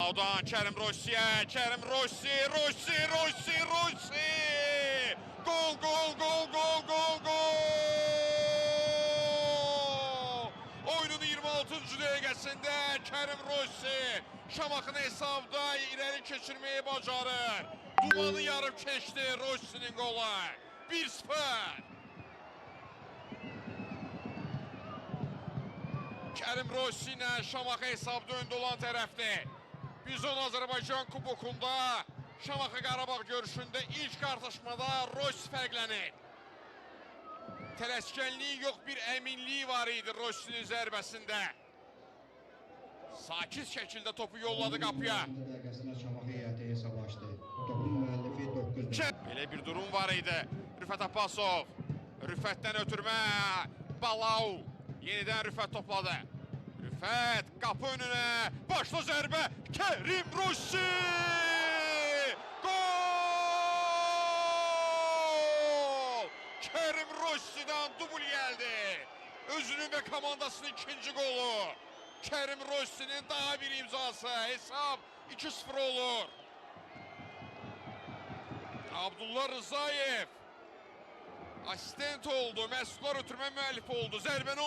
Falcao'dan Kerim Rossi'ye. Kerim Rossi. Gol, gol, gol, gol, gol, gol! Oyunun 26. dəqiqəsində Kerim Rossi Şamaxını hesabda irəli keçirməyi bacarır. Dumanı yarıb keçdi Rossi'nin qolu. 1-0. Kerim Rossi ilə Şamaxı hesabda öndə olan tərəfdir. Bizon Azərbaycan kubokunda Şamaxı Qarabağ görüşündə ilk qarşılaşmada Rossi fərqlənir. Tələskənliyi yox, bir əminliyi var idi Rossi'nin zərbəsində. Sakit şəkildə topu yolladı qapıya. Belə bir durum var idi. Rüfət Abbasov. Rüfətdən ötürmə. Balau. Yenidən Rüfət topladı. Rüfət qapı önünə. Başla zərbə. Kerim Rossi! Gol! Kerim Rossi'dən dubl gəldi. Özünün və komandasının ikinci qolu. Kerim Rossi'nin daha bir imzası. Hesab 2-0 olur. Abdullah Rızayev asistent oldu. Məhsullar ötürmə müəllifi oldu. Zərbəni